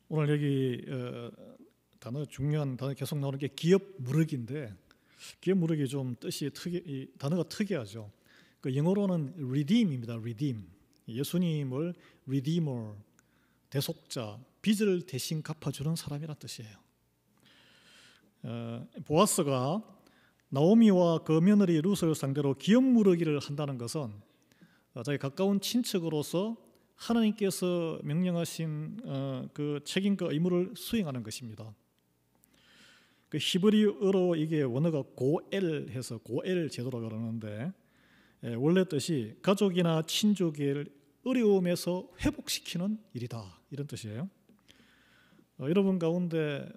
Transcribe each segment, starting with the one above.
오늘 여기 단어 중요한 단어 계속 나오는 게 기업 무르기인데 기업 무르기 좀 뜻이 이 단어가 특이하죠. 그 영어로는 redeem입니다. redeem. 예수님을 redeemer, 대속자, 빚을 대신 갚아주는 사람이란 뜻이에요. 보아스가 나오미와 그 며느리 룻을 상대로 기업 무르기를 한다는 것은 자기 가까운 친척으로서 하나님께서 명령하신 그 책임과 의무를 수행하는 것입니다. 그 히브리어로 이게 원어가 고엘해서 고엘 제도라고 그러는데 원래 뜻이 가족이나 친족의 어려움에서 회복시키는 일이다, 이런 뜻이에요. 여러분 가운데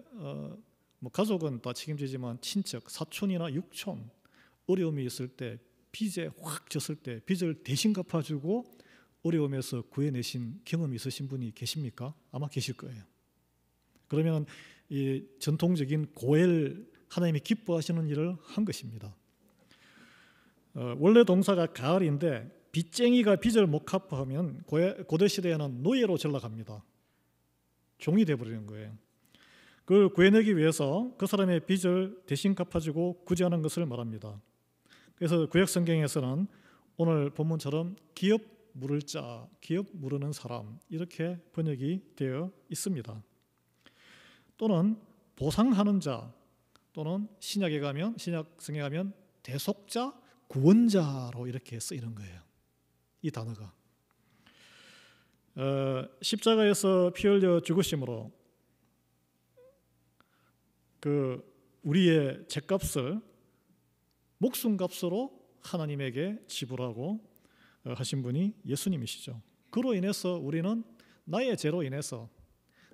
뭐 가족은 다 책임지지만 친척, 사촌이나 육촌 어려움이 있을 때, 빚에 확 졌을 때 빚을 대신 갚아주고 어려움에서 구해내신 경험이 있으신 분이 계십니까? 아마 계실 거예요. 그러면 이 전통적인 고엘, 하나님이 기뻐하시는 일을 한 것입니다. 원래 동사가 가을인데 빚쟁이가 빚을 못 갚아하면 고대 시대에는 노예로 전락합니다. 종이 되어버리는 거예요. 그걸 구해내기 위해서 그 사람의 빚을 대신 갚아주고 구제하는 것을 말합니다. 그래서 구약 성경에서는 오늘 본문처럼 기업 물을 자, 기업 무르는 사람, 이렇게 번역이 되어 있습니다. 또는 보상하는 자, 또는 신약에 가면, 신약성에 가면 대속자, 구원자로 이렇게 쓰이는 거예요. 이 단어가 십자가에서 피 흘려 죽으심으로 그 우리의 죄값을 목숨값으로 하나님에게 지불하고 하신 분이 예수님이시죠. 그로 인해서 우리는 나의 죄로 인해서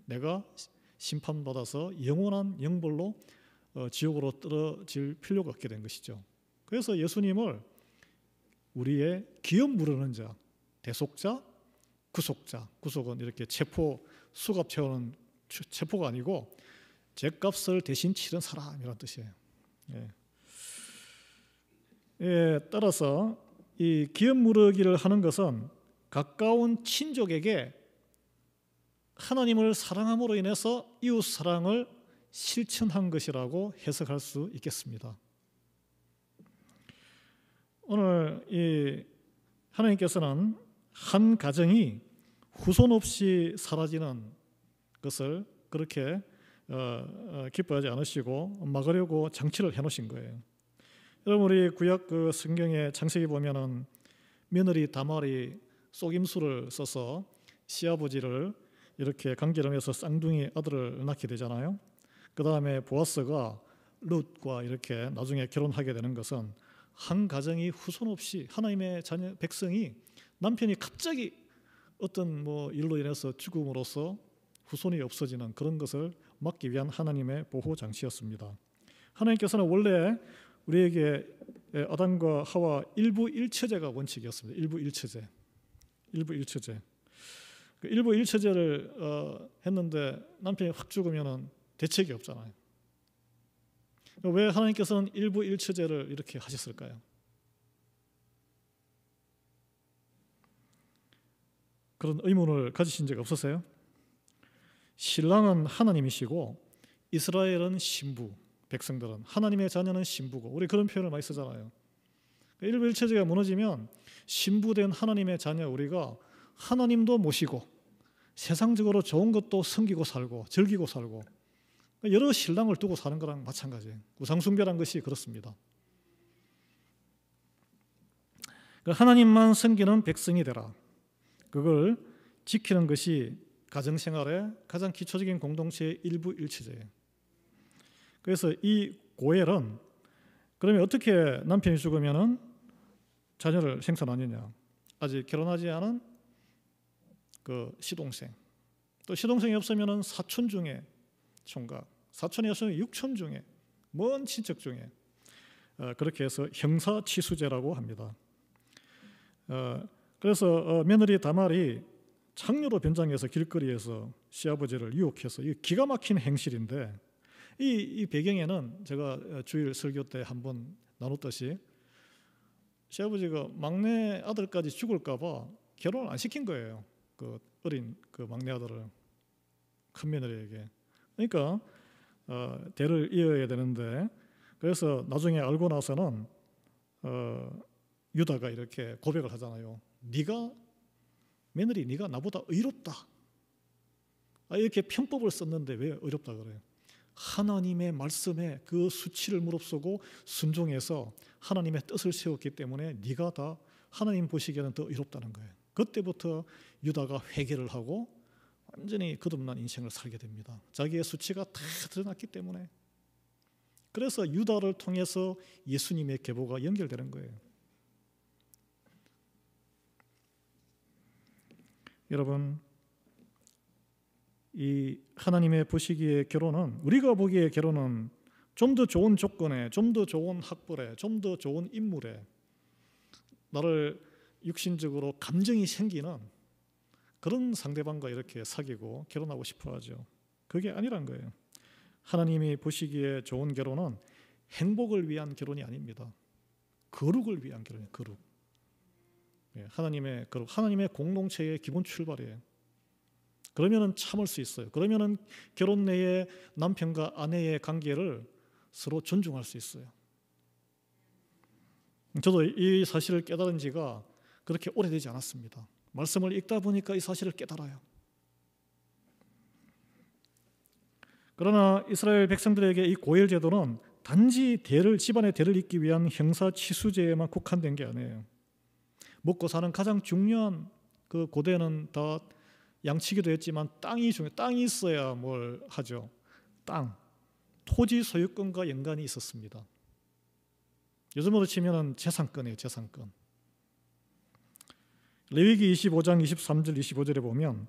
내가 심판받아서 영원한 영벌로 지옥으로 떨어질 필요가 없게 된 것이죠. 그래서 예수님을 우리의 기업 무르는 자, 대속자, 구속자, 구속은 이렇게 체포, 수갑 채우는 체포가 아니고 죄값을 대신 치른 사람이라는 뜻이에요. 따라서 이 기업 무르기를 하는 것은 가까운 친족에게 하나님을 사랑함으로 인해서 이웃 사랑을 실천한 것이라고 해석할 수 있겠습니다. 오늘 이 하나님께서는 한 가정이 후손 없이 사라지는 것을 그렇게 기뻐하지 않으시고 막으려고 장치를 해놓으신 거예요. 여러분, 우리 구약 그 성경의 창세기 보면은 며느리 다말이 속임수를 써서 시아버지를 이렇게 강제로 해서 쌍둥이 아들을 낳게 되잖아요. 그 다음에 보아스가 룻과 이렇게 나중에 결혼하게 되는 것은 한 가정이 후손 없이 하나님의 자녀 백성이 남편이 갑자기 어떤 뭐 일로 인해서 죽음으로써 후손이 없어지는 그런 것을 막기 위한 하나님의 보호 장치였습니다. 하나님께서는 원래 우리에게 아담과 하와 일부 일처제가 원칙이었습니다. 일부 일처제. 그 일부 일처제를 했는데 남편이 확 죽으면 대책이 없잖아요. 왜 하나님께서는 일부 일처제를 이렇게 하셨을까요? 그런 의문을 가지신 적 없으세요? 신랑은 하나님이시고 이스라엘은 신부, 백성들은 하나님의 자녀는 신부고, 우리 그런 표현을 많이 쓰잖아요. 일부 일처제가 무너지면 신부된 하나님의 자녀 우리가 하나님도 모시고 세상적으로 좋은 것도 섬기고 살고 즐기고 살고 여러 신랑을 두고 사는 거랑 마찬가지예요. 우상숭배란 것이 그렇습니다. 하나님만 섬기는 백성이 되라. 그걸 지키는 것이 가정생활의 가장 기초적인 공동체의 일부 일처제예요. 그래서 이 고엘은 그러면 어떻게 남편이 죽으면 자녀를 생산하느냐? 아직 결혼하지 않은 그 시동생, 또 시동생이 없으면 사촌 중에 총각, 사촌이 없으면 육촌 중에 먼 친척 중에 그렇게 해서 형사치수제라고 합니다. 그래서 며느리 다말이 창녀로 변장해서 길거리에서 시아버지를 유혹해서 이 기가 막힌 행실인데 이 배경에는 제가 주일 설교 때 한번 나눴듯이 시아버지가 막내 아들까지 죽을까 봐 결혼을 안 시킨 거예요. 그 어린 그 막내 아들을. 큰 며느리에게. 그러니까 대를 이어야 되는데, 그래서 나중에 알고 나서는 유다가 이렇게 고백을 하잖아요. 며느리 네가 나보다 의롭다. 이렇게 편법을 썼는데 왜 의롭다 그래요? 하나님의 말씀에 그 수치를 무릅쓰고 순종해서 하나님의 뜻을 세웠기 때문에 네가 다 하나님 보시기에는 더 의롭다는 거예요. 그때부터 유다가 회개를 하고 완전히 거듭난 인생을 살게 됩니다. 자기의 수치가 다 드러났기 때문에. 그래서 유다를 통해서 예수님의 계보가 연결되는 거예요. 여러분, 이 하나님의 보시기에 결혼은, 우리가 보기에 결혼은 좀 더 좋은 조건에, 좀 더 좋은 학벌에, 좀 더 좋은 인물에 나를 육신적으로 감정이 생기는 그런 상대방과 이렇게 사귀고 결혼하고 싶어 하죠. 그게 아니란 거예요. 하나님이 보시기에 좋은 결혼은 행복을 위한 결혼이 아닙니다. 거룩을 위한 결혼이에요. 거룩. 하나님의 거룩, 하나님의 공동체의 기본 출발이에요. 그러면은 참을 수 있어요. 그러면은 결혼 내에 남편과 아내의 관계를 서로 존중할 수 있어요. 저도 이 사실을 깨달은 지가 그렇게 오래되지 않았습니다. 말씀을 읽다 보니까 이 사실을 깨달아요. 그러나 이스라엘 백성들에게 이 고엘 제도는 단지 집안의 대를 잇기 위한 형사 치수제에만 국한된 게 아니에요. 먹고 사는 가장 중요한, 그 고대는 다 양치기도 했지만 땅이 있어야 뭘 하죠. 토지 소유권과 연관이 있었습니다. 요즘으로 치면은 재산권이에요. 재산권. 레위기 25장 23절 25절에 보면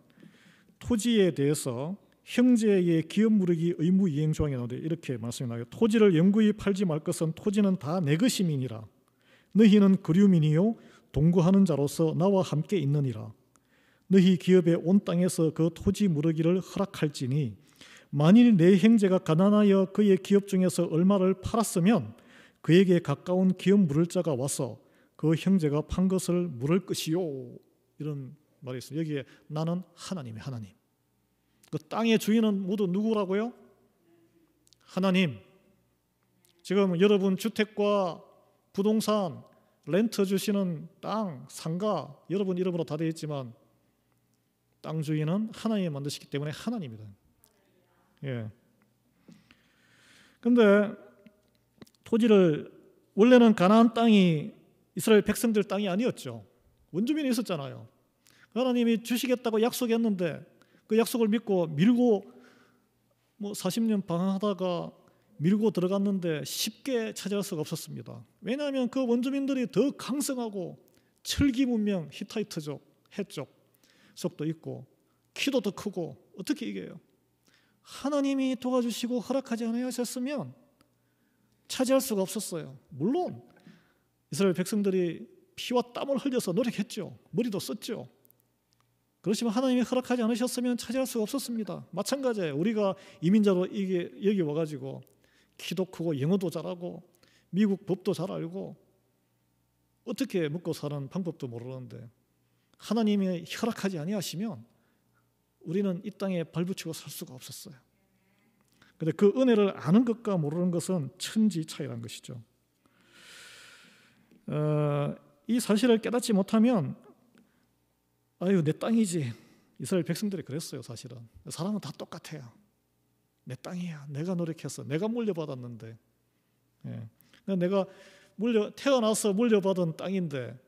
토지에 대해서 형제의 기업 무르기 의무 이행 조항이 나오는데 이렇게 말씀이 나와요. 토지를 영구히 팔지 말 것은 토지는 다 내 것임이니라. 너희는 거류민이요 동거하는 자로서 나와 함께 있느니라. 너희 기업의 온 땅에서 그 토지 무르기를 허락할지니 만일 내 형제가 가난하여 그의 기업 중에서 얼마를 팔았으면 그에게 가까운 기업 물을 자가 와서 그 형제가 판 것을 물을 것이요. 이런 말이 있어요. 여기에 나는 하나님. 그 땅의 주인은 모두 누구라고요? 하나님. 지금 여러분 주택과 부동산, 렌트 주시는 땅, 상가 여러분 이름으로 다 되어 있지만 땅 주인은 하나님이 만드시기 때문에 하나님이다. 예. 근데 토지를 원래는 가나안 땅이 이스라엘 백성들 땅이 아니었죠. 원주민이 있었잖아요. 하나님이 주시겠다고 약속했는데 그 약속을 믿고 밀고 40년 방황하다가 밀고 들어갔는데 쉽게 차지할 수가 없었습니다. 왜냐하면 그 원주민들이 더 강성하고 철기 문명, 히타이트족, 해족 속도 있고 키도 더 크고 어떻게 이겨요? 하나님이 도와주시고 허락하지 않으셨으면 차지할 수가 없었어요. 물론 이스라엘 백성들이 피와 땀을 흘려서 노력했죠. 머리도 썼죠. 그렇지만 하나님이 허락하지 않으셨으면 차지할 수가 없었습니다. 마찬가지예요. 우리가 이민자로 여기 와가지고 키도 크고 영어도 잘하고 미국 법도 잘 알고 어떻게 먹고 사는 방법도 모르는데 하나님이 허락하지 아니하시면 우리는 이 땅에 발붙이고 살 수가 없었어요. 그런데 그 은혜를 아는 것과 모르는 것은 천지 차이라는 것이죠. 이 사실을 깨닫지 못하면 아유 내 땅이지. 이스라엘 백성들이 그랬어요. 사실은 사람은 다 똑같아요. 내 땅이야. 내가 노력해서 내가 물려받았는데 내가 태어나서 물려받은 땅인데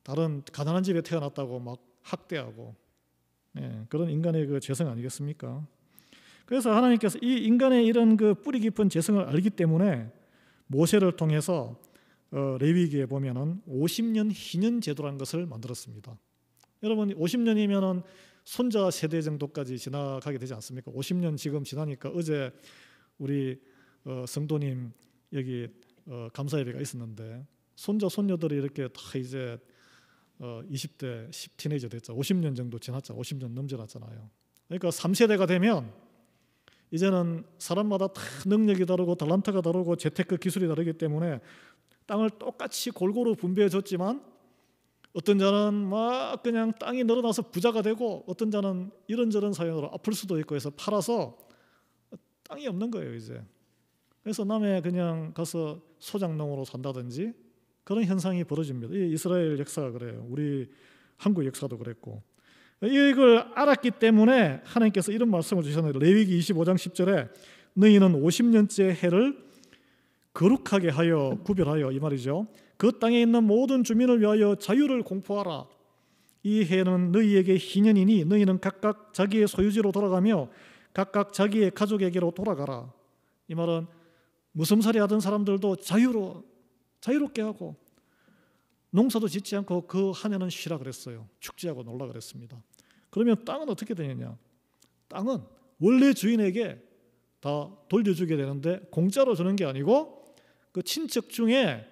다른 가난한 집에 태어났다고 막 학대하고 그런 인간의 그 죄성 아니겠습니까? 그래서 하나님께서 이 인간의 이런 그 뿌리 깊은 죄성을 알기 때문에 모세를 통해서 레위기에 보면은 50년 희년 제도라는 것을 만들었습니다. 여러분 50년이면은 손자 세대 정도까지 지나가게 되지 않습니까? 50년 지금 지나니까 어제 우리 성도님 여기 감사 예배가 있었는데 손자 손녀들이 이렇게 다 이제 20대 10티네이저 됐죠. 50년 정도 지났죠. 50년 넘져났잖아요. 그러니까 3세대가 되면 이제는 사람마다 다 능력이 다르고 달란트가 다르고 재테크 기술이 다르기 때문에 땅을 똑같이 골고루 분배해 줬지만 어떤 자는 막 그냥 땅이 늘어나서 부자가 되고 어떤 자는 이런저런 사연으로 아플 수도 있고 해서 팔아서 땅이 없는 거예요 이제. 그래서 남해 그냥 가서 소장농으로 산다든지 그런 현상이 벌어집니다. 이 이스라엘 역사가 그래요. 우리 한국 역사도 그랬고. 이걸 알았기 때문에 하나님께서 이런 말씀을 주셨는데 레위기 25장 10절에 너희는 50년째 해를 거룩하게 하여 구별하여 이 말이죠. 그 땅에 있는 모든 주민을 위하여 자유를 공포하라. 이 해는 너희에게 희년이니 너희는 각각 자기의 소유지로 돌아가며 각각 자기의 가족에게로 돌아가라. 이 말은 무슴살이 하던 사람들도 자유롭게 하고 농사도 짓지 않고 그 한 해는 쉬라 그랬어요. 축제하고 놀라 그랬습니다. 그러면 땅은 어떻게 되느냐? 땅은 원래 주인에게 다 돌려주게 되는데 공짜로 주는 게 아니고 그 친척 중에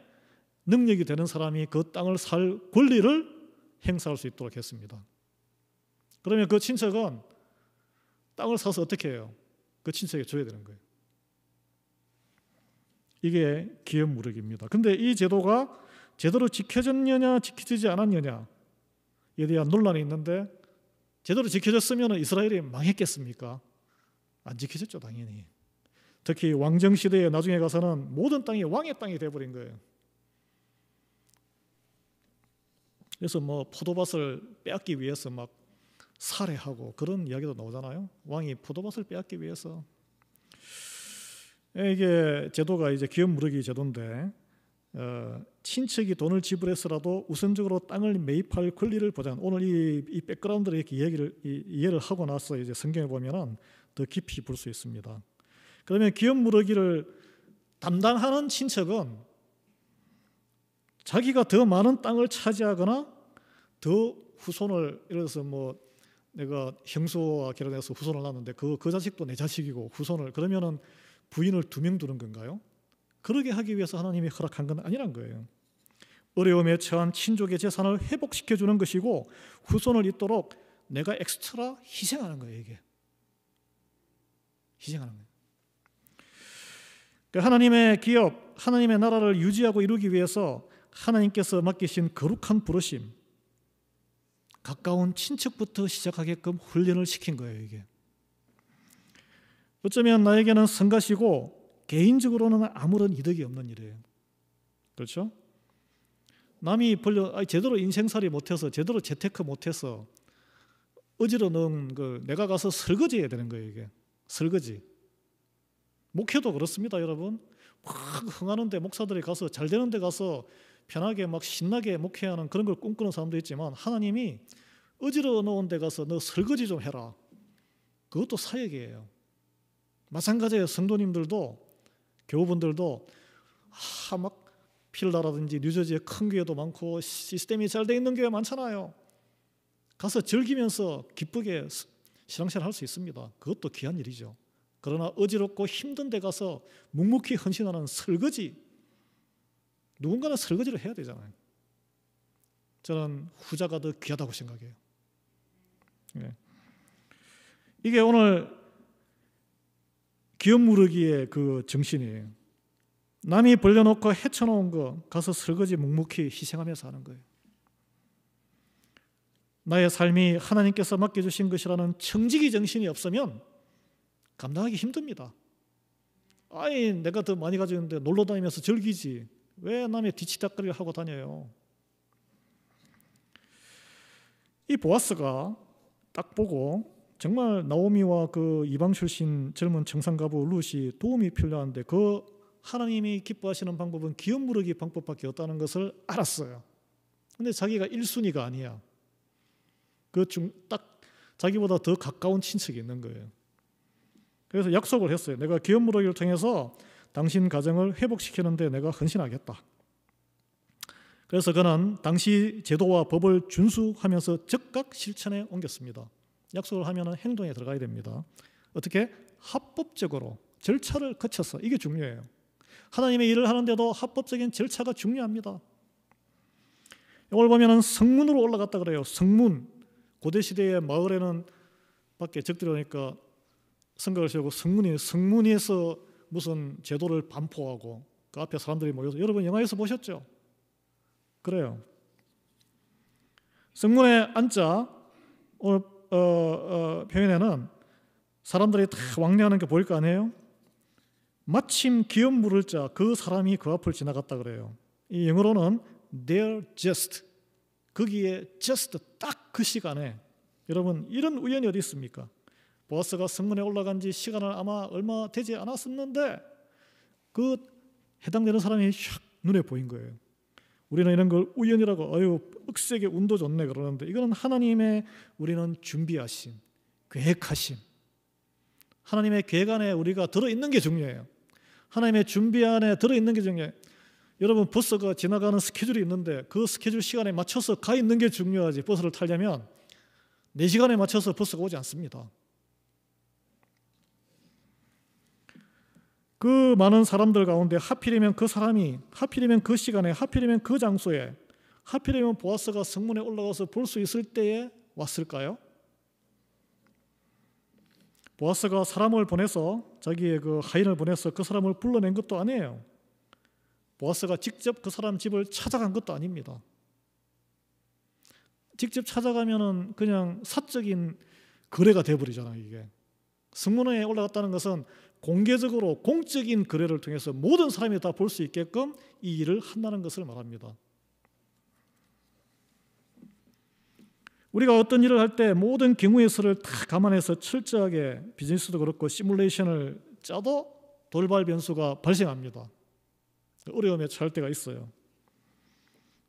능력이 되는 사람이 그 땅을 살 권리를 행사할 수 있도록 했습니다. 그러면 그 친척은 땅을 사서 어떻게 해요? 그 친척에게 줘야 되는 거예요. 이게 기업무력입니다. 근데 이 제도가 제대로 지켜졌느냐 지켜지지 않았느냐에 대한 논란이 있는데 제대로 지켜졌으면 이스라엘이 망했겠습니까? 안 지켜졌죠 당연히. 특히 왕정시대에 나중에 가서는 모든 땅이 왕의 땅이 돼버린 거예요. 그래서 뭐 포도밭을 빼앗기 위해서 막 살해하고 그런 이야기도 나오잖아요. 왕이 포도밭을 빼앗기 위해서. 이게 제도가 이제 기업무력이 제도인데 친척이 돈을 지불해서라도 우선적으로 땅을 매입할 권리를 보장. 오늘 이 백그라운드를 이렇게 이해를 하고 나서 이제 성경에 보면은 더 깊이 볼 수 있습니다. 그러면 기업무력을 담당하는 친척은 자기가 더 많은 땅을 차지하거나 더 후손을 예를 들어서 뭐 내가 형수와 결혼해서 후손을 낳았는데 그 자식도 내 자식이고 후손을 그러면은 부인을 2명 두는 건가요? 그러게 하기 위해서 하나님이 허락한 건 아니란 거예요. 어려움에 처한 친족의 재산을 회복시켜주는 것이고 후손을 잇도록 내가 엑스트라 희생하는 거예요. 이게 희생하는 거예요. 그러니까 하나님의 기업, 하나님의 나라를 유지하고 이루기 위해서 하나님께서 맡기신 거룩한 부르심, 가까운 친척부터 시작하게끔 훈련을 시킨 거예요. 이게 어쩌면 나에게는 성가시고 개인적으로는 아무런 이득이 없는 일이에요. 그렇죠? 남이 제대로 인생살이 못해서 제대로 재테크 못해서 어지러 넣은 걸 내가 가서 설거지해야 되는 거예요. 이게 설거지. 목회도 그렇습니다, 여러분. 막 흥하는데 목사들이 가서 잘 되는 데 가서 편하게 막 신나게 목회하는 그런 걸 꿈꾸는 사람도 있지만 하나님이 어지러 놓은 데 가서 너 설거지 좀 해라. 그것도 사역이에요. 마찬가지예요. 성도님들도 교우분들도 막 필라라든지 뉴저지에 큰 교회도 많고 시스템이 잘 돼 있는 교회 많잖아요. 가서 즐기면서 기쁘게 신앙생활 할 수 있습니다. 그것도 귀한 일이죠. 그러나 어지럽고 힘든 데 가서 묵묵히 헌신하는 설거지, 누군가는 설거지를 해야 되잖아요. 저는 후자가 더 귀하다고 생각해요. 이게 오늘 기업무르기의 그 정신이에요. 남이 벌려놓고 헤쳐놓은 거 가서 설거지 묵묵히 희생하면서 하는 거예요. 나의 삶이 하나님께서 맡겨주신 것이라는 청지기 정신이 없으면 감당하기 힘듭니다. 아이 내가 더 많이 가지고 있는데 놀러 다니면서 즐기지 왜 남의 뒤치다거리를 하고 다녀요. 이 보아스가 딱 보고 정말 나오미와 그 이방 출신 젊은 청산가부 룻이 도움이 필요한데 그 하나님이 기뻐하시는 방법은 기업무르기 방법밖에 없다는 것을 알았어요. 근데 자기가 1순위가 아니야. 딱 자기보다 더 가까운 친척이 있는 거예요. 그래서 약속을 했어요. 내가 기업무르기를 통해서 당신 가정을 회복시키는데 내가 헌신하겠다. 그래서 그는 당시 제도와 법을 준수하면서 즉각 실천에 옮겼습니다. 약속을 하면 행동에 들어가야 됩니다. 어떻게? 합법적으로 절차를 거쳐서. 이게 중요해요. 하나님의 일을 하는데도 합법적인 절차가 중요합니다. 이걸 보면 성문으로 올라갔다 그래요. 성문. 고대 시대의 마을에는 밖에 적들이 오니까 성곽을 세우고 성문에서 무슨 제도를 반포하고 그 앞에 사람들이 모여서 여러분 영화에서 보셨죠? 그래요. 성문에 앉자 오늘 표현에는 사람들이 다 왕래하는 게 보일 거 아니에요? 마침 기업 물을 자 그 사람이 그 앞을 지나갔다 그래요. 이 영어로는 there just, 거기에 just 딱 그 시간에, 여러분 이런 우연이 어디 있습니까? 보아스가 성문에 올라간 지 시간은 아마 얼마 되지 않았었는데 그 해당되는 사람이 샥 눈에 보인 거예요. 우리는 이런 걸 우연이라고 아유 억세게 운도 좋네 그러는데, 이거는 하나님의 우리는 준비하심, 계획하심, 하나님의 계획 안에 우리가 들어있는 게 중요해요. 하나님의 준비 안에 들어있는 게 중요해요. 여러분 버스가 지나가는 스케줄이 있는데 그 스케줄 시간에 맞춰서 가 있는 게 중요하지, 버스를 타려면 4시간에 맞춰서 버스가 오지 않습니다. 그 많은 사람들 가운데 하필이면 그 사람이, 하필이면 그 시간에, 하필이면 그 장소에, 하필이면 보아스가 성문에 올라가서 볼 수 있을 때에 왔을까요? 보아스가 사람을 보내서, 자기의 그 하인을 보내서 그 사람을 불러낸 것도 아니에요. 보아스가 직접 그 사람 집을 찾아간 것도 아닙니다. 직접 찾아가면은 그냥 사적인 거래가 돼버리잖아요. 이게 성문에 올라갔다는 것은 공개적으로 공적인 거래를 통해서 모든 사람이 다 볼 수 있게끔 이 일을 한다는 것을 말합니다. 우리가 어떤 일을 할 때 모든 경우의 수를 다 감안해서 철저하게, 비즈니스도 그렇고 시뮬레이션을 짜도 돌발 변수가 발생합니다. 어려움에 처할 때가 있어요.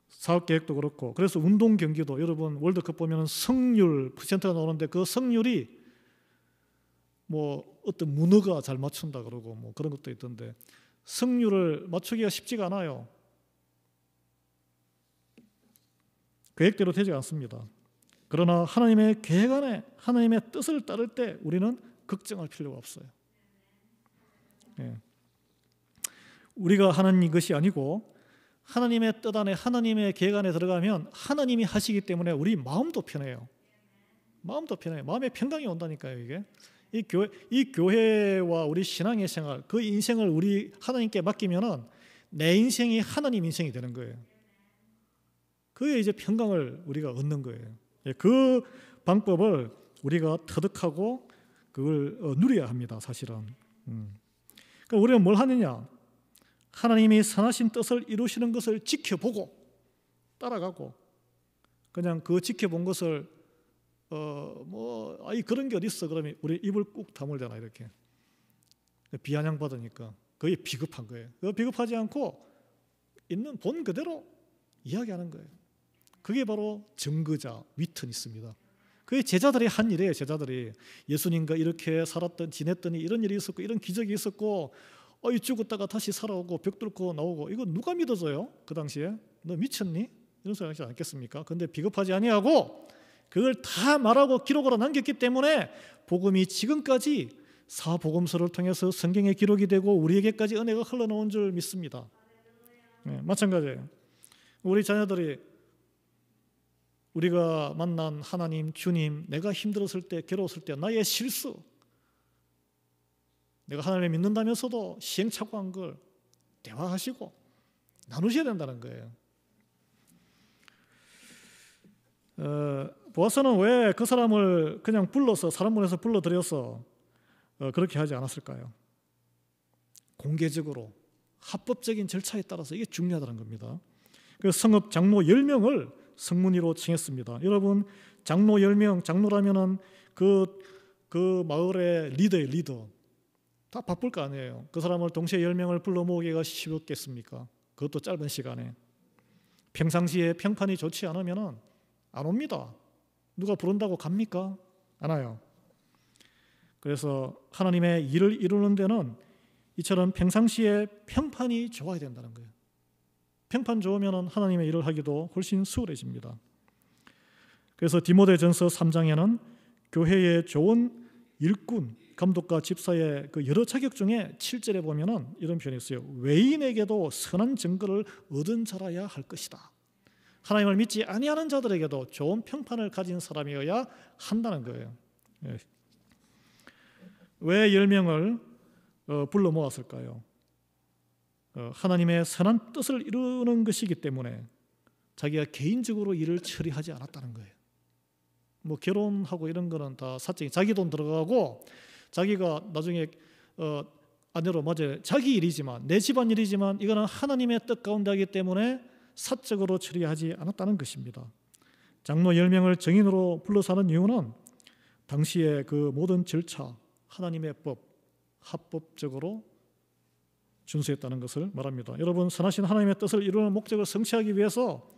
사업 계획도 그렇고. 그래서 운동 경기도, 여러분 월드컵 보면 승률 퍼센트가 나오는데 그 승률이 뭐 어떤 문어가 잘 맞춘다 그러고 뭐 그런 것도 있던데, 승률을 맞추기가 쉽지가 않아요. 계획대로 되지 않습니다. 그러나 하나님의 계획 안에 하나님의 뜻을 따를 때 우리는 걱정할 필요가 없어요. 예. 우리가 하는 것이 아니고 하나님의 뜻 안에, 하나님의 계획 안에 들어가면 하나님이 하시기 때문에 우리 마음도 편해요. 마음도 편해요. 마음의 평강이 온다니까요. 이게 이 교회와 우리 신앙의 생활, 그 인생을 우리 하나님께 맡기면은 내 인생이 하나님 인생이 되는 거예요. 그게 이제 평강을 우리가 얻는 거예요. 그 방법을 우리가 터득하고 그걸 누려야 합니다. 사실은. 그러니까 우리는 뭘 하느냐? 하나님이 선하신 뜻을 이루시는 것을 지켜보고 따라가고, 그냥 그 지켜본 것을 그런 게 어디 있어? 그러면 우리 입을 꾹 다물잖아. 이렇게 비아냥 받으니까 그게 비겁한 거예요. 그 비겁하지 않고 있는 본 그대로 이야기하는 거예요. 그게 바로 증거자 위트니스입니다. 그게 제자들이 한 일이에요. 제자들이 예수님과 이렇게 살았던, 지냈더니 이런 일이 있었고 이런 기적이 있었고, 죽었다가 다시 살아오고 벽 뚫고 나오고, 이거 누가 믿어줘요? 그 당시에 너 미쳤니? 이런 소리 하지 않겠습니까? 근데 비겁하지 아니하고 그걸 다 말하고 기록으로 남겼기 때문에 복음이 지금까지 사복음서를 통해서 성경에 기록이 되고 우리에게까지 은혜가 흘러나온 줄 믿습니다. 네, 마찬가지예요. 우리 자녀들이 우리가 만난 하나님, 주님, 내가 힘들었을 때, 괴로웠을 때, 나의 실수, 내가 하나님을 믿는다면서도 시행착오한 걸 대화하시고 나누셔야 된다는 거예요. 보아스는 왜 그 사람을 그냥 불러서, 사람 보내서 불러들여서 그렇게 하지 않았을까요? 공개적으로 합법적인 절차에 따라서 이게 중요하다는 겁니다. 그 성읍 장로 10명을 성문위로 칭했습니다. 여러분, 장로 10명, 장로라면은 그 마을의 리더예요, 리더. 다 바쁠 거 아니에요. 그 사람을 동시에 10명을 불러 모으기가 쉽겠습니까? 그것도 짧은 시간에. 평상시에 평판이 좋지 않으면은 안 옵니다. 누가 부른다고 갑니까? 안 와요. 그래서 하나님의 일을 이루는 데는 이처럼 평상시에 평판이 좋아야 된다는 거예요. 평판 좋으면 하나님의 일을 하기도 훨씬 수월해집니다. 그래서 디모데전서 3장에는 교회의 좋은 일꾼, 감독과 집사의 그 여러 자격 중에 7절에 보면은 이런 표현이 있어요. 외인에게도 선한 증거를 얻은 자라야 할 것이다. 하나님을 믿지 아니하는 자들에게도 좋은 평판을 가진 사람이어야 한다는 거예요. 왜 10명을 불러 모았을까요? 하나님의 선한 뜻을 이루는 것이기 때문에, 자기가 개인적으로 일을 처리하지 않았다는 거예요. 뭐 결혼하고 이런 거는 다 사적인 자기 돈 들어가고 자기가 나중에 아내로 맞아요. 자기 일이지만 내 집안 일이지만 이거는 하나님의 뜻 가운데 하기 때문에 사적으로 처리하지 않았다는 것입니다. 장로 10명을 증인으로 불러서 하는 이유는 당시의 그 모든 절차, 하나님의 법, 합법적으로 준수했다는 것을 말합니다. 여러분, 선하신 하나님의 뜻을 이루는 목적을 성취하기 위해서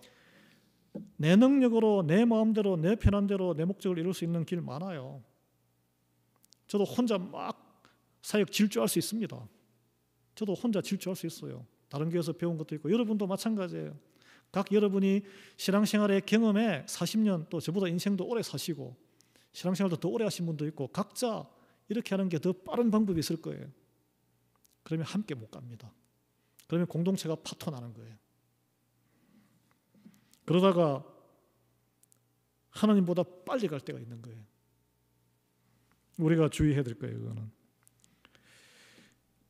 내 능력으로, 내 마음대로, 내 편한대로 내 목적을 이룰 수 있는 길 많아요. 저도 혼자 막 사역 질주할 수 있습니다. 저도 혼자 질주할 수 있어요. 다른 교회에서 배운 것도 있고 여러분도 마찬가지예요. 각 여러분이 신앙생활의 경험에 40년 또 저보다 인생도 오래 사시고 신앙생활도 더 오래 하신 분도 있고 각자 이렇게 하는 게 더 빠른 방법이 있을 거예요. 그러면 함께 못 갑니다. 그러면 공동체가 파토나는 거예요. 그러다가 하나님보다 빨리 갈 때가 있는 거예요. 우리가 주의해야 될 거예요. 그거는.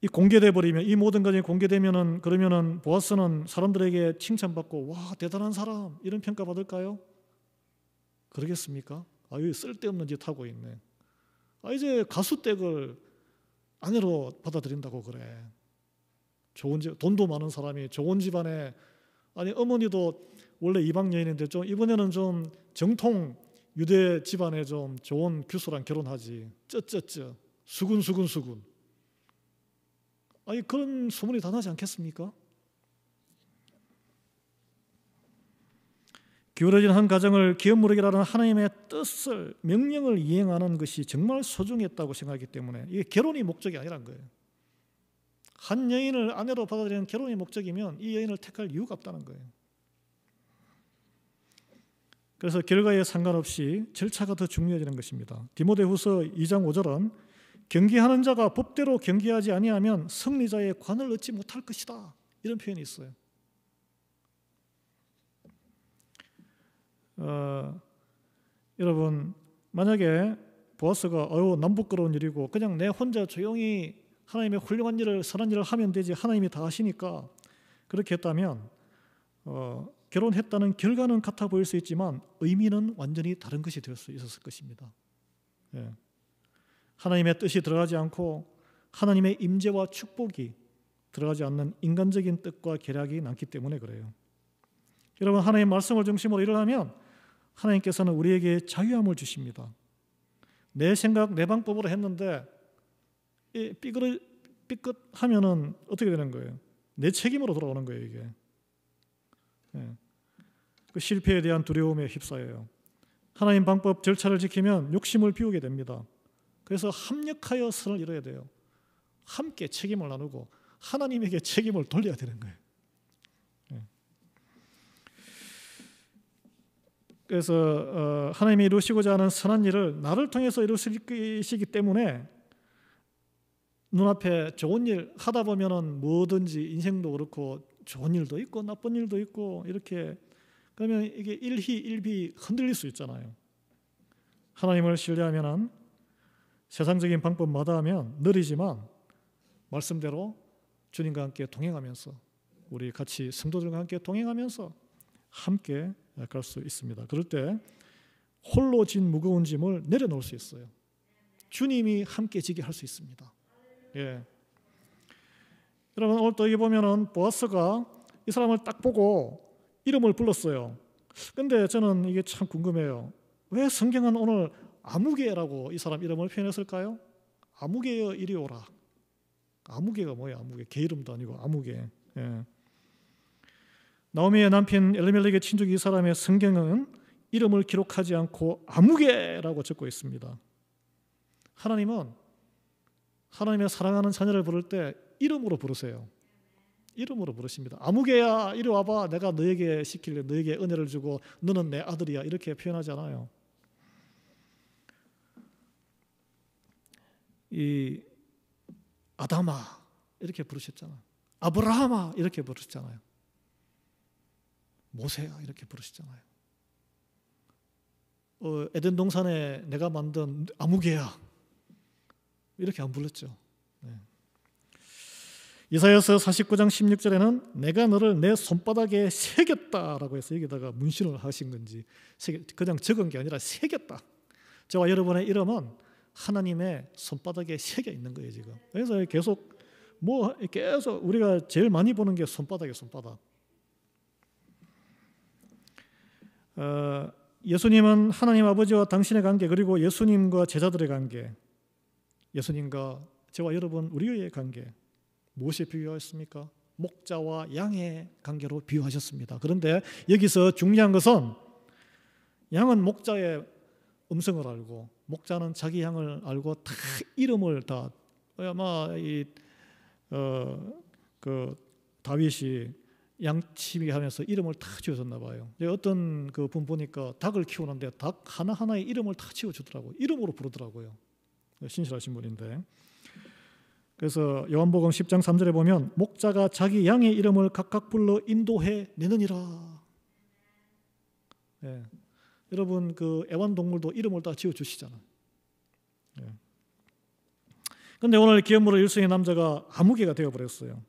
이 공개돼 버리면 이 모든 것이 공개되면은 그러면은 보아스는 사람들에게 칭찬받고 와 대단한 사람 이런 평가 받을까요? 그러겠습니까? 아유 쓸데없는 짓 하고 있네. 아 이제 가수댁을 아내로 받아들인다고 그래. 좋은 집 돈도 많은 사람이 좋은 집안에 아니 어머니도 원래 이방 여인인데 좀 이번에는 좀 정통 유대 집안에 좀 좋은 교수랑 결혼하지. 쩌쩌쩌 수군. 아니 그런 소문이 다 나지 않겠습니까? 기울어진 한 가정을 기업무력이라는 하나님의 뜻을 명령을 이행하는 것이 정말 소중했다고 생각하기 때문에 이게 결혼이 목적이 아니란 거예요. 한 여인을 아내로 받아들이는 결혼이 목적이면 이 여인을 택할 이유가 없다는 거예요. 그래서 결과에 상관없이 절차가 더 중요해지는 것입니다. 디모데후서 2장 5절은 경계하는 자가 법대로 경계하지 아니하면 승리자의 관을 얻지 못할 것이다. 이런 표현이 있어요. 여러분 만약에 보아스가 남 부끄러운 일이고 그냥 내 혼자 조용히 하나님의 훌륭한 일을 선한 일을 하면 되지 하나님이 다 하시니까 그렇게 했다면 결혼했다는 결과는 같아 보일 수 있지만 의미는 완전히 다른 것이 될 수 있었을 것입니다. 예. 하나님의 뜻이 들어가지 않고 하나님의 임재와 축복이 들어가지 않는 인간적인 뜻과 계략이 남기 때문에 그래요. 여러분 하나님의 말씀을 중심으로 일을 하면 하나님께서는 우리에게 자유함을 주십니다. 내 생각, 내 방법으로 했는데 삐끗하면은 어떻게 되는 거예요? 내 책임으로 돌아오는 거예요 이게. 예. 그 실패에 대한 두려움에 휩싸여요. 하나님 방법 절차를 지키면 욕심을 비우게 됩니다. 그래서 합력하여 선을 이뤄야 돼요. 함께 책임을 나누고 하나님에게 책임을 돌려야 되는 거예요. 예. 그래서 하나님이 이루시고자 하는 선한 일을 나를 통해서 이루시기 때문에 눈앞에 좋은 일 하다 보면은 뭐든지 인생도 그렇고 좋은 일도 있고 나쁜 일도 있고 이렇게 그러면 이게 일희일비 흔들릴 수 있잖아요. 하나님을 신뢰하면은 세상적인 방법마다 하면 느리지만 말씀대로 주님과 함께 동행하면서 우리 같이 성도들과 함께 동행하면서 함께 갈 수 있습니다. 그럴 때 홀로 진 무거운 짐을 내려놓을 수 있어요. 주님이 함께 지게 할 수 있습니다. 예. 여러분 오늘 또 여기 보면은 보아스가 이 사람을 딱 보고 이름을 불렀어요. 근데 저는 이게 참 궁금해요. 왜 성경은 오늘 아무개라고 이 사람 이름을 표현했을까요? 아무개여 이리 오라. 아무개가 뭐예요? 아무개. 개 이름도 아니고 아무개. 예. 나오미의 남편 엘리멜렉의 친족이 이 사람의 성경은 이름을 기록하지 않고 아무개라고 적고 있습니다. 하나님은 하나님의 사랑하는 자녀를 부를 때 이름으로 부르세요. 이름으로 부르십니다. 아무개야 이리 와봐. 내가 너에게 시킬래. 너에게 은혜를 주고 너는 내 아들이야. 이렇게 표현하잖아요. 이 아담아 이렇게 부르셨잖아요. 아브라함아 이렇게 부르셨잖아요. 모세야 이렇게 부르시잖아요. 에덴 동산에 내가 만든 아무개야 이렇게 안 불렀죠. 네. 이사야서 49장 16절에는 내가 너를 내 손바닥에 새겼다라고 해서 여기다가 문신을 하신 건지 그냥 적은 게 아니라 새겼다. 저와 여러분의 이름은 하나님의 손바닥에 새겨 있는 거예요 지금. 그래서 계속 우리가 제일 많이 보는 게 손바닥이에요. 손바닥. 예수님은 하나님 아버지와 당신의 관계, 그리고 예수님과 제자들의 관계, 예수님과 저와 여러분 우리의 관계, 무엇에 비유하였습니까? 목자와 양의 관계로 비유하셨습니다. 그런데 여기서 중요한 것은 양은 목자의 음성을 알고, 목자는 자기 양을 알고 다 이름을 다 아마 다윗이 양치기하면서 이름을 다 지어줬나 봐요. 어떤 그 분 보니까 닭을 키우는데 닭 하나하나의 이름을 다 지어주더라고요. 이름으로 부르더라고요. 신실하신 분인데. 그래서 요한복음 10장 3절에 보면 목자가 자기 양의 이름을 각각 불러 인도해 내느니라. 네. 여러분 그 애완동물도 이름을 다 지어주시잖아요. 그런데 오늘 기업물의 일성의 남자가 아무개가 되어버렸어요.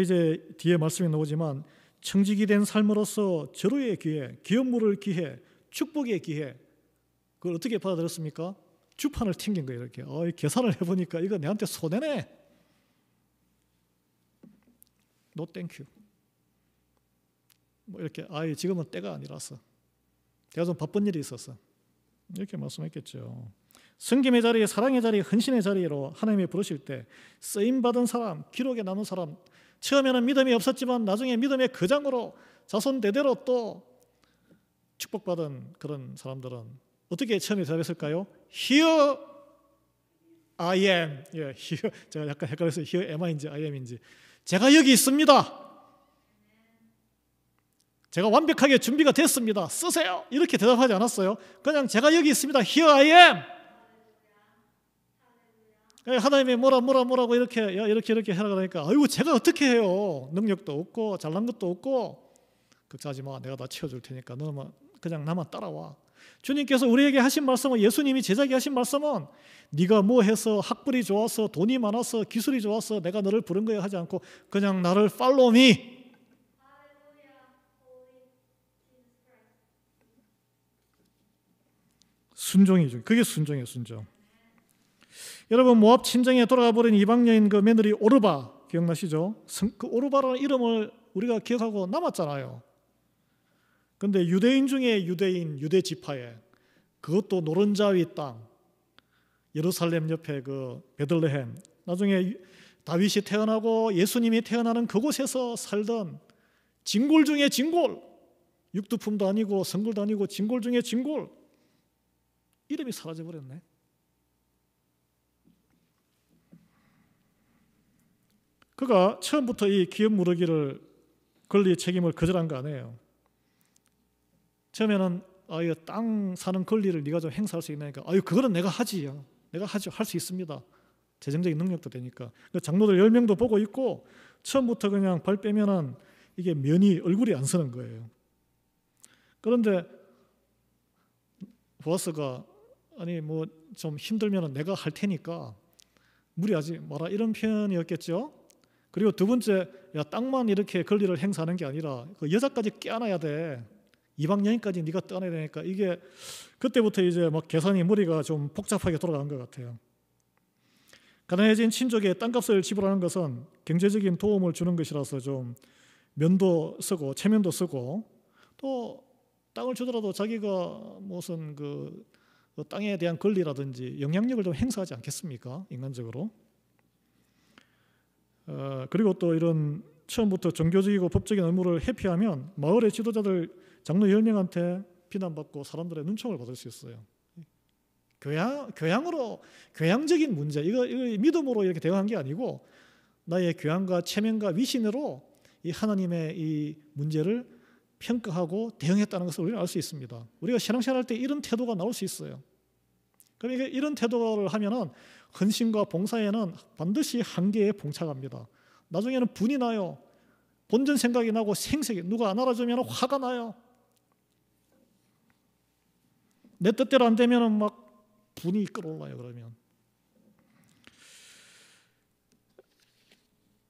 이제 뒤에 말씀이 나오지만 청직이 된 삶으로서 절호의 기회, 기업물을 기회, 축복의 기회, 그걸 어떻게 받아들였습니까? 주판을 튕긴 거예요. 이렇게 계산을 해보니까 이거 내한테 손해네. 노 땡큐. 뭐 이렇게 지금은 때가 아니라서 제가 좀 바쁜 일이 있어서 이렇게 말씀했겠죠. 섬김의 자리, 사랑의 자리, 헌신의 자리로 하나님이 부르실 때 쓰임받은 사람, 기록에 남은 사람, 처음에는 믿음이 없었지만 나중에 믿음의 거장으로 자손 대대로 또 축복받은 그런 사람들은 어떻게 처음에 대답했을까요? Here I am. here. 제가 약간 헷갈려서 here am I인지 I am인지. 제가 여기 있습니다. 제가 완벽하게 준비가 됐습니다. 쓰세요. 이렇게 대답하지 않았어요. 그냥 제가 여기 있습니다. Here I am. 하나님이 뭐라고 이렇게 하라 그러니까 아이고 제가 어떻게 해요? 능력도 없고 잘난 것도 없고 걱정하지 마. 내가 다 채워줄 테니까 너만 그냥 나만 따라와. 주님께서 우리에게 하신 말씀은, 예수님이 제자에게 하신 말씀은 네가 뭐 해서 학벌이 좋아서 돈이 많아서 기술이 좋아서 내가 너를 부른 거야 하지 않고 그냥 나를 follow me. 순종이죠. 그게 순종이에요. 순종. 여러분 모압 친정에 돌아가 버린 이방 여인 그 며느리 오르바 기억나시죠? 그 오르바라는 이름을 우리가 기억하고 남았잖아요. 그런데 유대인 중에 유대 지파에, 그것도 노른자위 땅 예루살렘 옆에 그 베들레헴, 나중에 다윗이 태어나고 예수님이 태어나는 그곳에서 살던 진골 중에 진골, 육두품도 아니고 성골도 아니고 진골 중에 진골, 이름이 사라져버렸네. 그가 처음부터 이 기업 무르기를 권리 책임을 거절한 거 아니에요. 처음에는 이 땅 사는 권리를 네가 좀 행사할 수 있나니까 그거는 내가 하지요. 내가 하죠. 할 수 있습니다. 재정적인 능력도 되니까. 장로들 10명도 보고 있고 처음부터 그냥 발 빼면은 이게 면이 얼굴이 안 서는 거예요. 그런데 보아스가 뭐 좀 힘들면은 내가 할 테니까 무리하지 마라 이런 표현이었겠죠. 그리고 두 번째, 땅만 이렇게 권리를 행사하는 게 아니라 그 여자까지 껴안아야 돼. 이방 여인까지 네가 떠나야 되니까 이게 그때부터 이제 막 계산이 머리가 좀 복잡하게 돌아간 것 같아요. 가난해진 친족에 땅값을 지불하는 것은 경제적인 도움을 주는 것이라서 좀 면도 쓰고 체면도 쓰고 또 땅을 주더라도 자기가 무슨 그 땅에 대한 권리라든지 영향력을 좀 행사하지 않겠습니까? 인간적으로. 그리고 또 이런 처음부터 종교적이고 법적인 의무를 회피하면 마을의 지도자들 장로 10명한테 비난받고 사람들의 눈총을 받을 수 있어요. 교양적인 문제, 이거 믿음으로 이렇게 대응한 게 아니고 나의 교양과 체면과 위신으로 이 하나님의 이 문제를 평가하고 대응했다는 것을 우리는 알 수 있습니다. 우리가 신앙생활할 때 이런 태도가 나올 수 있어요. 그러니까 이런 태도를 하면은 헌신과 봉사에는 반드시 한계에 봉착합니다. 나중에는 분이 나요. 본전 생각이 나고 생색이, 누가 안 알아주면 화가 나요. 내 뜻대로 안 되면 막 분이 끌어올라요. 그러면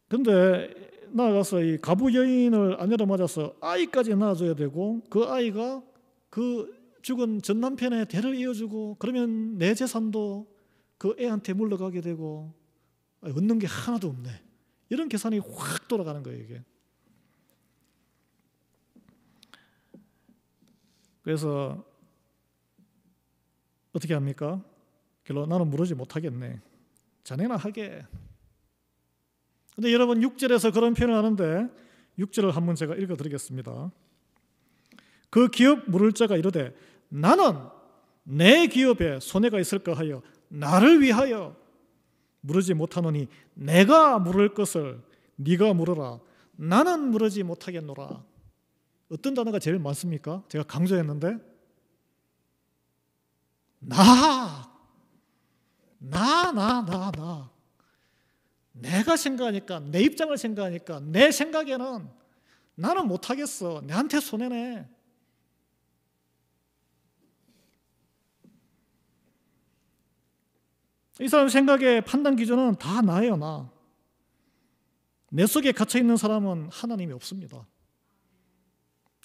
근데 나아가서 이 가부 여인을 아내로 맞아서 아이까지 낳아줘야 되고 그 아이가 그 죽은 전 남편의 대를 이어주고 그러면 내 재산도 그 애한테 물러가게 되고 얻는 게 하나도 없네. 이런 계산이 확 돌아가는 거예요, 이게. 그래서 어떻게 합니까? 결론 나는 무르지 못하겠네. 자네나 하게. 근데 여러분 6절에서 그런 표현을 하는데 6절을 한번 제가 읽어드리겠습니다. 그 기업 물을 자가 이르되 나는 내 기업에 손해가 있을까 하여 나를 위하여 무르지 못하노니 내가 물을 것을 네가 물어라. 나는 무르지 못하겠노라. 어떤 단어가 제일 많습니까? 제가 강조했는데 나. 내가 생각하니까 내 입장을 생각하니까 내 생각에는 나는 못하겠어. 내한테 손해네. 이 사람 생각의 판단 기준은 다 나예요, 나. 내 속에 갇혀있는 사람은 하나님이 없습니다.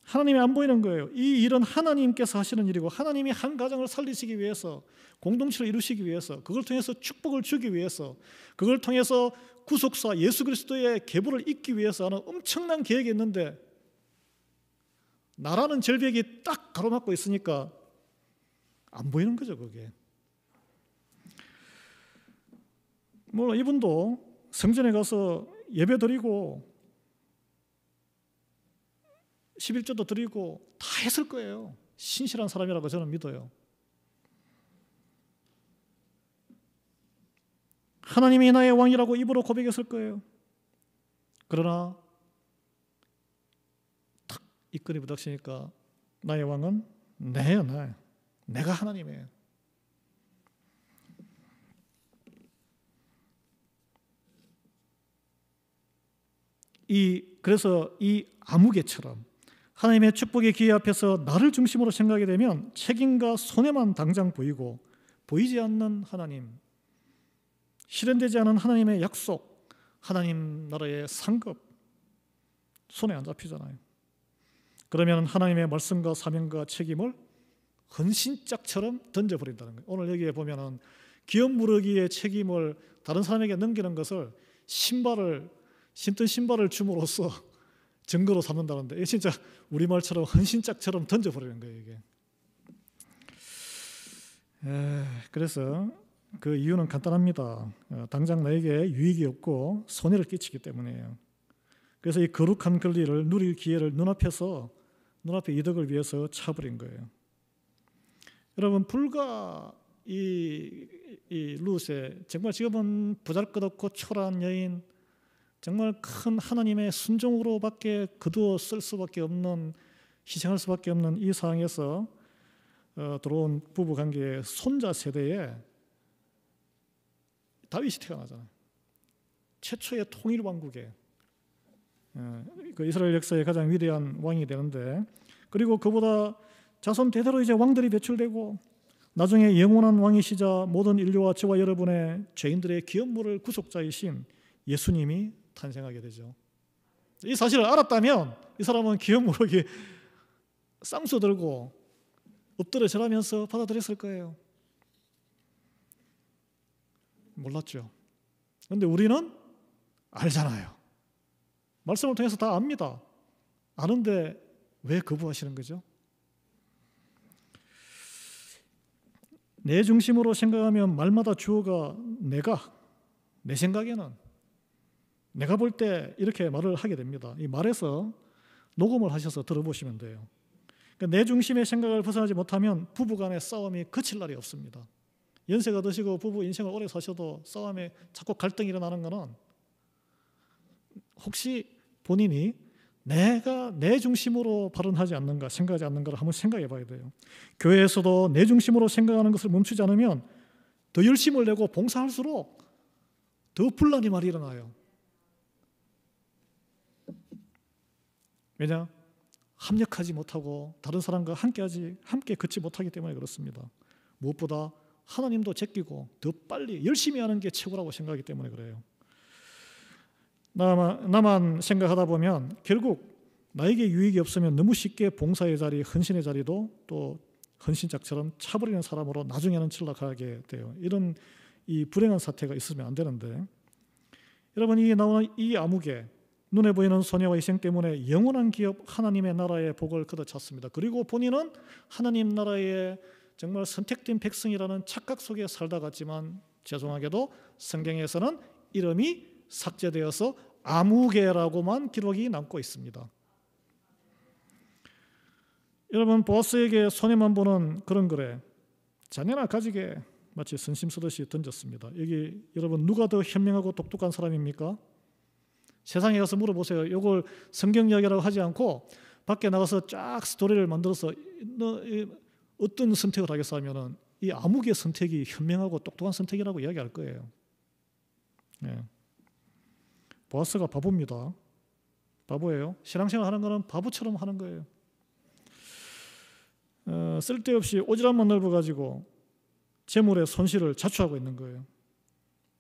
하나님이 안 보이는 거예요. 이 일은 하나님께서 하시는 일이고 하나님이 한 가정을 살리시기 위해서 공동체를 이루시기 위해서 그걸 통해서 축복을 주기 위해서 그걸 통해서 구속사 예수 그리스도의 계보를 잇기 위해서 하는 엄청난 계획이 있는데 나라는 절벽이 딱 가로막고 있으니까 안 보이는 거죠, 그게. 물론 이분도 성전에 가서 예배 드리고 11조도 드리고 다 했을 거예요. 신실한 사람이라고 저는 믿어요. 하나님이 나의 왕이라고 입으로 고백했을 거예요. 그러나 탁 입꼬리 부닥치니까 나의 왕은 내요. 내가 하나님이에요. 그래서 이 아무개처럼 하나님의 축복의 기회 앞에서 나를 중심으로 생각하게 되면 책임과 손해만 당장 보이고 보이지 않는 하나님, 실현되지 않은 하나님의 약속, 하나님 나라의 상급 손에 안 잡히잖아요. 그러면 하나님의 말씀과 사명과 책임을 헌신짝처럼 던져버린다는 거예요. 오늘 여기에 보면은 기업 무르기의 책임을 다른 사람에게 넘기는 것을 신던 신발을 줌으로써 증거로 삼는다는데 이게 진짜 우리말처럼 헌신짝처럼 던져버리는 거예요, 이게. 그래서 그 이유는 간단합니다. 당장 나에게 유익이 없고 손해를 끼치기 때문이에요. 그래서 이 거룩한 권리를 누릴 기회를 눈앞의 이득을 위해서 차버린 거예요. 여러분 불과 이 룻의 정말 지금은 보잘것없고 초라한 여인, 정말 큰 하나님의 순종으로밖에 거두어 쓸 수밖에 없는, 희생할 수밖에 없는 이 상황에서 들어온 부부관계의 손자 세대에 다윗이 태어나잖아요. 최초의 통일왕국에 그 이스라엘 역사의 가장 위대한 왕이 되는데, 그리고 그보다 자손 대대로 이제 왕들이 배출되고 나중에 영원한 왕이시자 모든 인류와 저와 여러분의 죄인들의 기업물을 구속자이신 예수님이 탄생하게 되죠. 이 사실을 알았다면 이 사람은 기업무르기 쌍수 들고 엎드려 절하면서 받아들였을 거예요. 몰랐죠. 그런데 우리는 알잖아요. 말씀을 통해서 다 압니다. 아는데 왜 거부하시는 거죠? 내 중심으로 생각하면 말마다 주어가 내 생각에는 내가 볼 때 이렇게 말을 하게 됩니다. 이 말에서 녹음을 하셔서 들어보시면 돼요. 그러니까 내 중심의 생각을 벗어나지 못하면 부부간의 싸움이 그칠 날이 없습니다. 연세가 드시고 부부 인생을 오래 사셔도 싸움에 자꾸 갈등이 일어나는 것은 혹시 본인이 내가 내 중심으로 발언하지 않는가, 생각하지 않는가를 한번 생각해 봐야 돼요. 교회에서도 내 중심으로 생각하는 것을 멈추지 않으면 더 열심을 내고 봉사할수록 더 분란이 많이 일어나요. 왜냐? 합력하지 못하고 다른 사람과 함께 걷지 못하기 때문에 그렇습니다. 무엇보다 하나님도 제끼고 더 빨리 열심히 하는 게 최고라고 생각하기 때문에 그래요. 나만 생각하다 보면 결국 나에게 유익이 없으면 너무 쉽게 봉사의 자리, 헌신의 자리도 또 헌신짝처럼 차버리는 사람으로 나중에는 전락하게 돼요. 이런 이 불행한 사태가 있으면 안 되는데, 여러분, 이 나오는 이 아무개, 눈에 보이는 손해와 희생 때문에 영원한 기업 하나님의 나라의 복을 걷어찼습니다. 그리고 본인은 하나님 나라의 정말 선택된 백성이라는 착각 속에 살다 갔지만 죄송하게도 성경에서는 이름이 삭제되어서 아무개라고만 기록이 남고 있습니다. 여러분, 보아스에게 손해만 보는 그런 글에 자네나 가지게 마치 선심 쓰듯이 던졌습니다. 여기 여러분, 누가 더 현명하고 똑똑한 사람입니까? 세상에 가서 물어보세요. 이걸 성경 이야기라고 하지 않고 밖에 나가서 쫙 스토리를 만들어서 너 어떤 선택을 하겠어 하면은 이 아무개 선택이 현명하고 똑똑한 선택이라고 이야기할 거예요. 네. 보아스가 바보입니다. 바보예요. 신앙생활 하는 거는 바보처럼 하는 거예요. 쓸데없이 오지랖만 넓어가지고 재물의 손실을 자초하고 있는 거예요.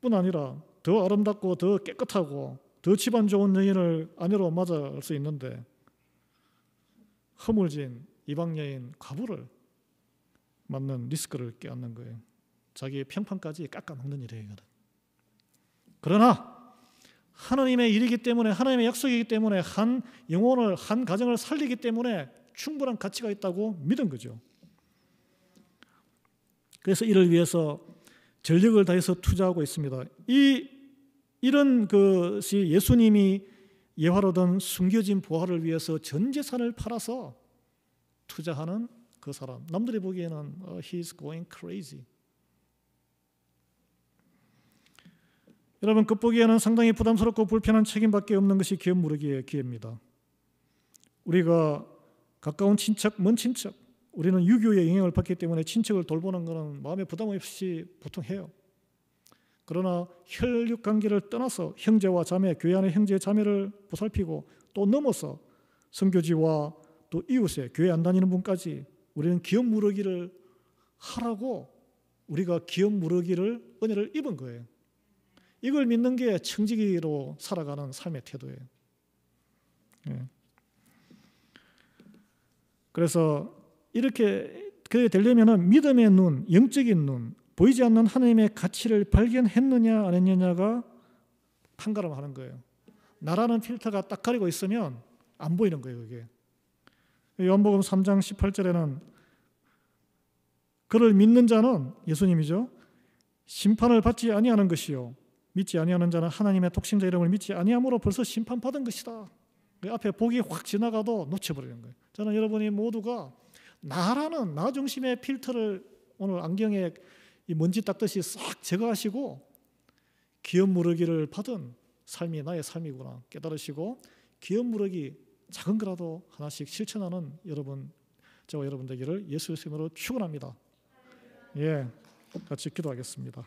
뿐 아니라 더 아름답고 더 깨끗하고 더 집안 좋은 여인을 아내로 맞이할 수 있는데 허물진 이방 여인 과부를 맞는 리스크를 껴안는 거예요. 자기의 평판까지 깎아먹는 일이거든. 그러나 하나님의 일이기 때문에, 하나님의 약속이기 때문에, 한 영혼을, 한 가정을 살리기 때문에 충분한 가치가 있다고 믿은 거죠. 그래서 이를 위해서 전력을 다해서 투자하고 있습니다. 이런 것이 예수님이 예화로던 숨겨진 보화를 위해서 전 재산을 팔아서 투자하는 그 사람. 남들이 보기에는 he's going crazy. 여러분, 겉보기에는 상당히 부담스럽고 불편한 책임밖에 없는 것이 기업 무르기의 기회입니다. 우리가 가까운 친척, 먼 친척, 우리는 유교의 영향을 받기 때문에 친척을 돌보는 것은 마음에 부담 없이 보통 해요. 그러나 혈육 관계를 떠나서 형제와 자매, 교회 안의 형제 자매를 보살피고 또 넘어서 선교지와 또 이웃에 교회 안 다니는 분까지 우리는 기업 무르기를 하라고 우리가 기업 무르기를 은혜를 입은 거예요. 이걸 믿는 게 청지기로 살아가는 삶의 태도예요. 예. 그래서 이렇게 되려면 믿음의 눈, 영적인 눈, 보이지 않는 하나님의 가치를 발견했느냐 안 했느냐가 판가름하는 거예요. 나라는 필터가 딱 가리고 있으면 안 보이는 거예요. 그게. 요한복음 3장 18절에는 그를 믿는 자는, 예수님이죠, 심판을 받지 아니하는 것이요 믿지 아니하는 자는 하나님의 독생자 이름을 믿지 아니함으로 벌써 심판받은 것이다. 그 앞에 복이 확 지나가도 놓쳐버리는 거예요. 저는 여러분이 모두가 나라는, 나 중심의 필터를 오늘 안경에 이 먼지 닦듯이 싹 제거하시고 기업 무르기를 받은 삶이 나의 삶이구나 깨달으시고 기업 무르기 작은 거라도 하나씩 실천하는 여러분, 저와 여러분 되기를 예수의 이름으로 축원합니다. 예, 같이 기도하겠습니다.